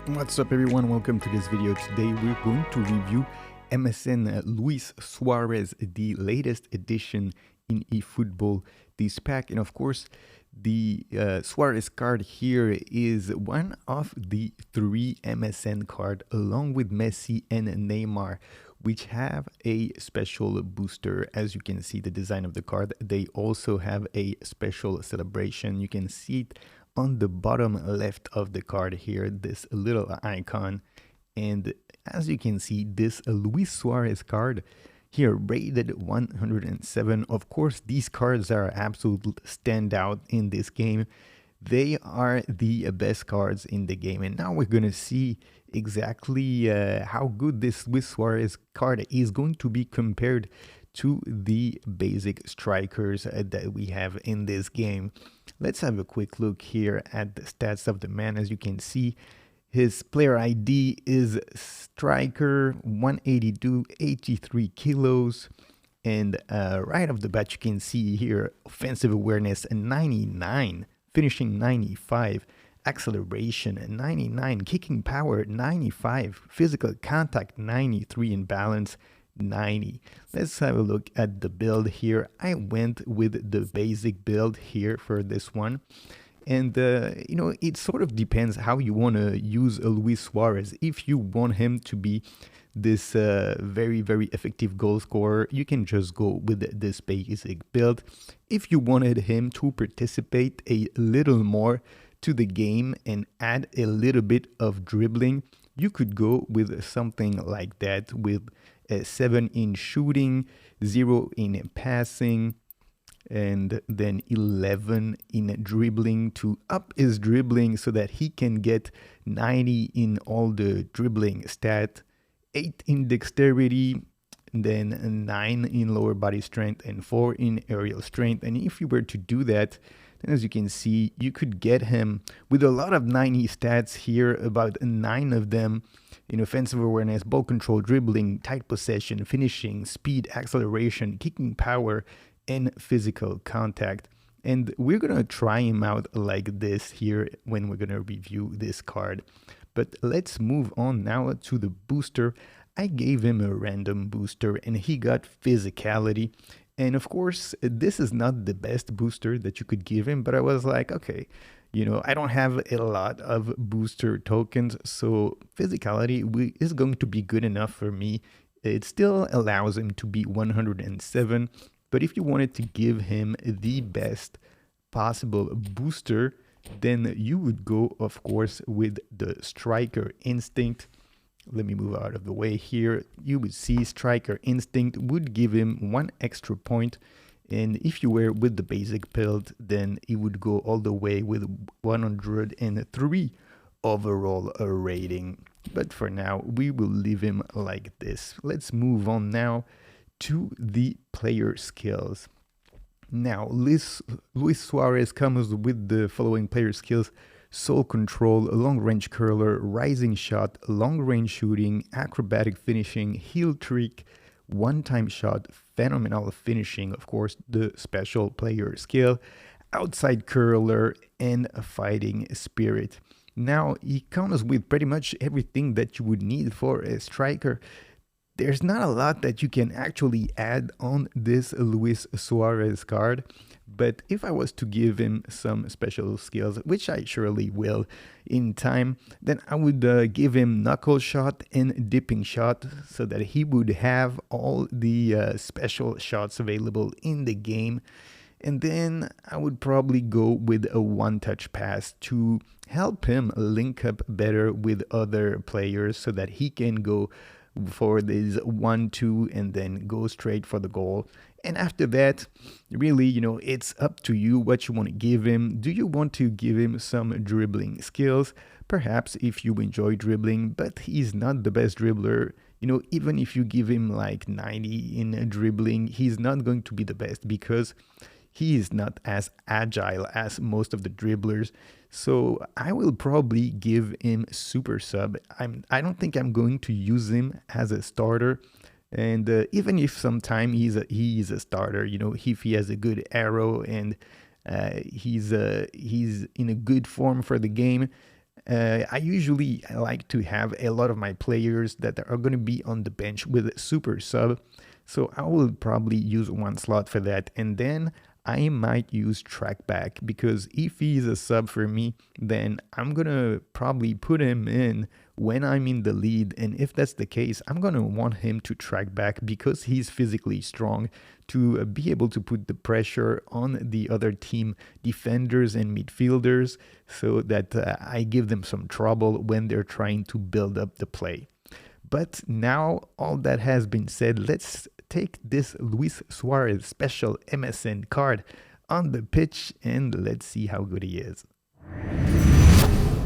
What's up everyone, welcome to this video. Today we're going to review MSN Luis Suarez, the latest edition in eFootball this pack. And of course, the Suarez card here is one of the 3 MSN card along with Messi and Neymar, which have a special booster. As you can see the design of the card, they also have a special celebration. You can see it on the bottom left of the card here, this little icon. And as you can see, this Luis Suarez card here rated 107. Of course, these cards are absolute standout in this game. They are the best cards in the game. And now we're going to see exactly how good this Luis Suarez card is going to be compared to the basic strikers that we have in this game. Let's have a quick look here at the stats of the man. As you can see, his player ID is striker 182, 83 kilos. And right off the bat, you can see here offensive awareness 99, finishing 95, acceleration 99, kicking power 95, physical contact 93, and balance 90. Let's have a look at the build here. I went with the basic build here for this one. And, it sort of depends how you want to use Luis Suarez. If you want him to be this very, very effective goal scorer, you can just go with this basic build. If you wanted him to participate a little more to the game and add a little bit of dribbling, you could go with something like that, with 7 in shooting, 0 in passing, and then 11 in dribbling to up his dribbling so that he can get 90 in all the dribbling stat, 8 in dexterity, then 9 in lower body strength, and 4 in aerial strength. And if you were to do that, then as you can see, you could get him with a lot of 90 stats here, about 9 of them in offensive awareness, ball control, dribbling, tight possession, finishing, speed, acceleration, kicking power, and physical contact. And we're going to try him out like this here when we're going to review this card. But let's move on now to the booster. I gave him a random booster and he got physicality. And of course, this is not the best booster that you could give him, but I was like, okay, I don't have a lot of booster tokens, so physicality is going to be good enough for me. It still allows him to be 107, but if you wanted to give him the best possible booster, then you would go, of course, with the striker instinct. Let me move out of the way here. You would see striker instinct would give him 1 extra point. And if you were with the basic build, then it would go all the way with 103 overall rating. But for now, we will leave him like this. Let's move on now to the player skills. Now, Luis Suarez comes with the following player skills: soul control, long-range curler, rising shot, long-range shooting, acrobatic finishing, heel trick, one-time shot, phenomenal finishing, of course, the special player skill, outside curler, and a fighting spirit. Now, he comes with pretty much everything that you would need for a striker. There's not a lot that you can actually add on this Luis Suarez card, but if I was to give him some special skills, which I surely will in time, then I would give him knuckle shot and dipping shot so that he would have all the special shots available in the game. And then I would probably go with a one-touch pass to help him link up better with other players so that he can go for this 1-2 and then go straight for the goal. And after that, really, it's up to you what you want to give him. Do you want to give him some dribbling skills? Perhaps if you enjoy dribbling, but he's not the best dribbler. Even if you give him like 90 in dribbling, he's not going to be the best because he is not as agile as most of the dribblers. So I will probably give him super sub. I don't think I'm going to use him as a starter. And even if sometime he is a starter, if he has a good arrow and he's in a good form for the game, I usually like to have a lot of my players that are going to be on the bench with a super sub. So I will probably use one slot for that. And then I might use trackback, because if he's a sub for me, then I'm going to probably put him in when I'm in the lead. And if that's the case, I'm going to want him to track back because he's physically strong, to be able to put the pressure on the other team defenders and midfielders, so that I give them some trouble when they're trying to build up the play. But now all that has been said, let's take this Luis Suarez special MSN card on the pitch and let's see how good he is.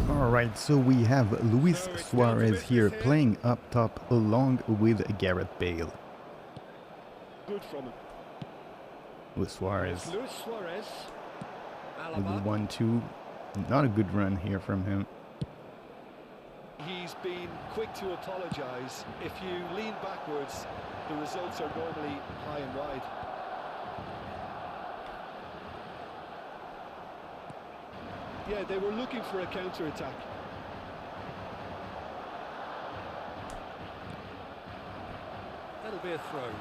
Alright, so we have Luis Suarez here playing up top along with Gareth Bale. Good from him. Luis Suarez with the 1-2. Not a good run here from him. He's been quick to apologise. If you lean backwards, the results are normally high and wide. Yeah, they were looking for a counter-attack. That'll be a throw.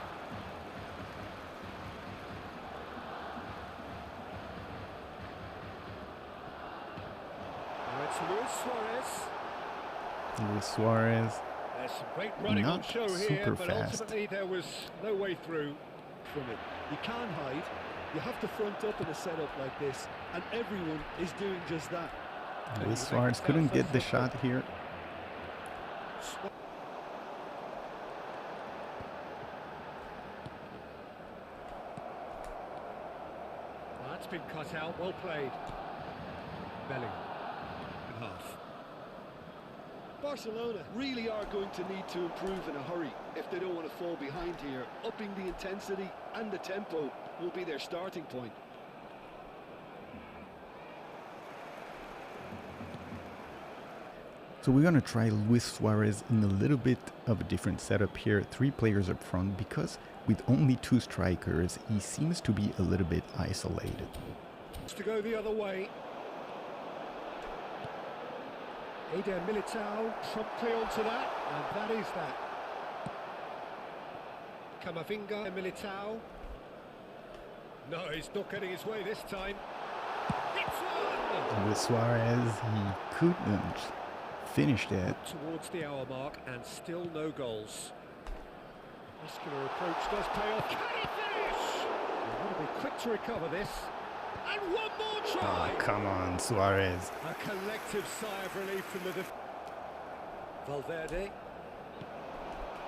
Now it's Luis Suarez. Luis Suarez, There's some great running on show here, super but fast. ultimately there was no way through from it. You can't hide. You have to front up in a setup like this, and everyone is doing just that. Luis Suarez couldn't get the shot here. That's been cut out. Well played. Belling. And half. Barcelona really are going to need to improve in a hurry if they don't want to fall behind here. Upping the intensity and the tempo will be their starting point. So we're going to try Luis Suarez in a little bit of a different setup here. 3 players up front, because with only 2 strikers, he seems to be a little bit isolated. To go the other way. Eder Militao promptly onto that, and that is that. Camavinga, Militao. No, he's not getting his way this time. Hits one! Luis Suarez, he couldn't finish that. Towards the hour mark, and still no goals. Muscular approach does pay off. Can he finish? They've got to be quick to recover this. And one more try! Oh, come on, Suarez. A collective sigh of relief from the Valverde.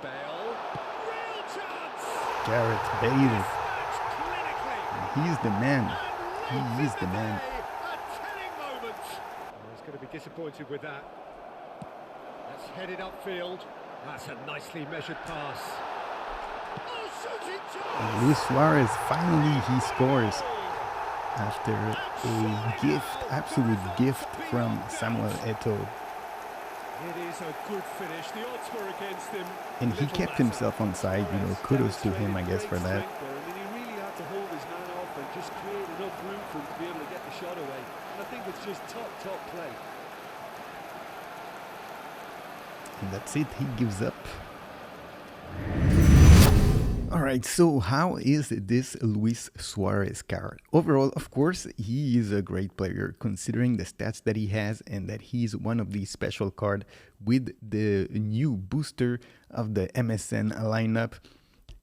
Bale. Real chance! Gareth Bale. Clinically. He's the man. He is the man. A telling moment. Oh, he's going to be disappointed with that. That's headed upfield. That's a nicely measured pass. Oh, shooting chance! Luis Suarez, finally he scores after a gift, absolute gift from Samuel Eto'o. It is a good finish. The odds were against him. And he kept himself on side, you know, kudos to him, I guess, for that. I mean, he really had to hold his man off and just create enough room for him to be able to get the shot away. And I think it's just top play. And that's it, he gives up. Alright, so how is this Luis Suarez card? Overall, of course, he is a great player considering the stats that he has, and that he's one of these special cards with the new booster of the MSN lineup.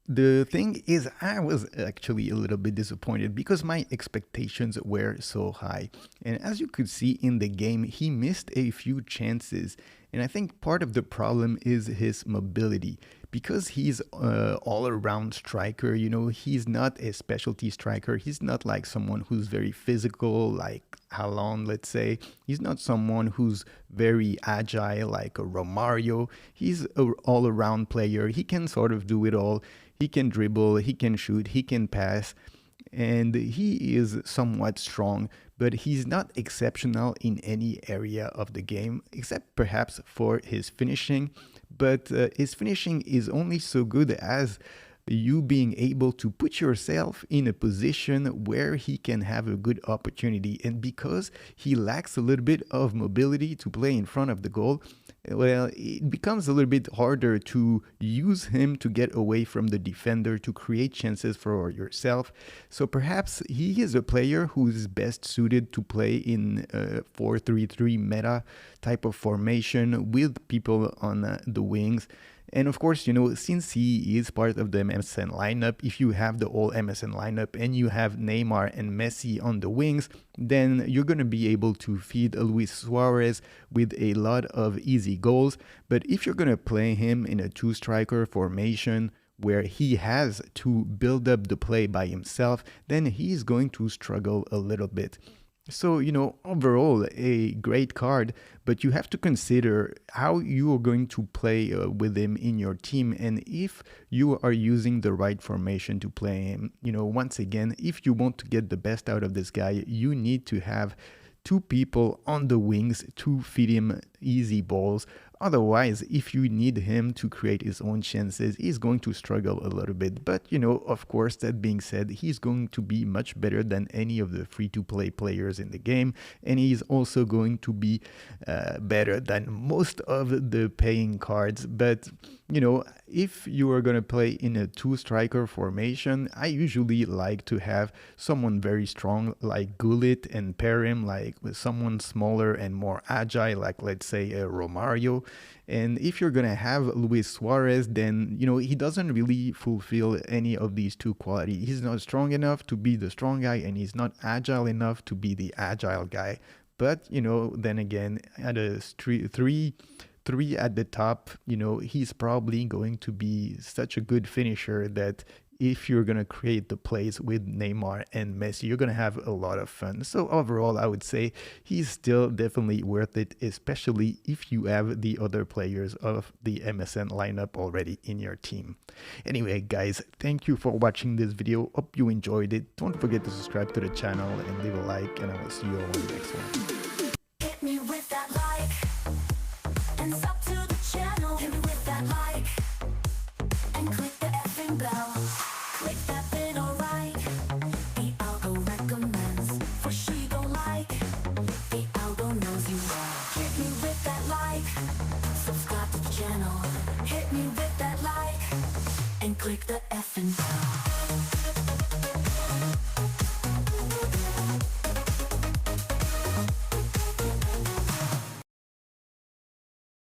The thing is, I was actually a little bit disappointed because my expectations were so high. And as you could see in the game, he missed a few chances. And I think part of the problem is his mobility. Because he's an all-around striker, you know, he's not a specialty striker. He's not like someone who's very physical, like Haaland, let's say. He's not someone who's very agile, like a Romario. He's an all-around player. He can sort of do it all. He can dribble, he can shoot, he can pass, and he is somewhat strong, but he's not exceptional in any area of the game, except perhaps for his finishing. But his finishing is only so good as you being able to put yourself in a position where he can have a good opportunity. And because he lacks a little bit of mobility to play in front of the goal, well, it becomes a little bit harder to use him to get away from the defender, to create chances for yourself. So perhaps he is a player who is best suited to play in a 4-3-3 meta type of formation with people on the wings. And of course, since he is part of the MSN lineup, if you have the whole MSN lineup and you have Neymar and Messi on the wings, then you're going to be able to feed Luis Suarez with a lot of easy goals. But if you're going to play him in a two-striker formation where he has to build up the play by himself, then he's going to struggle a little bit. So, overall, a great card, but you have to consider how you are going to play with him in your team, and if you are using the right formation to play him. Once again, if you want to get the best out of this guy, you need to have two people on the wings to feed him easy balls. Otherwise, if you need him to create his own chances, he's going to struggle a little bit. But, of course, that being said, he's going to be much better than any of the free-to-play players in the game. And he's also going to be better than most of the paying cards. But, if you are going to play in a two-striker formation, I usually like to have someone very strong like Gullit and pair him like with someone smaller and more agile, like let's say Romario. And if you're going to have Luis Suarez, then, he doesn't really fulfill any of these two qualities. He's not strong enough to be the strong guy, and he's not agile enough to be the agile guy. But, then again, at a three at the top, he's probably going to be such a good finisher that if you're going to create the plays with Neymar and Messi, you're going to have a lot of fun. So overall, I would say he's still definitely worth it, especially if you have the other players of the MSN lineup already in your team. Anyway, guys, thank you for watching this video. Hope you enjoyed it. Don't forget to subscribe to the channel and leave a like, and I will see you all on the next one. Hit me with that like, and sub to the channel. Hit me with that like, and click the effing bell. Click that bit, alright. The algo recommends, for she don't like. The algo knows you well. Hit me with that like, subscribe to the channel. Hit me with that like, and click the effing bell.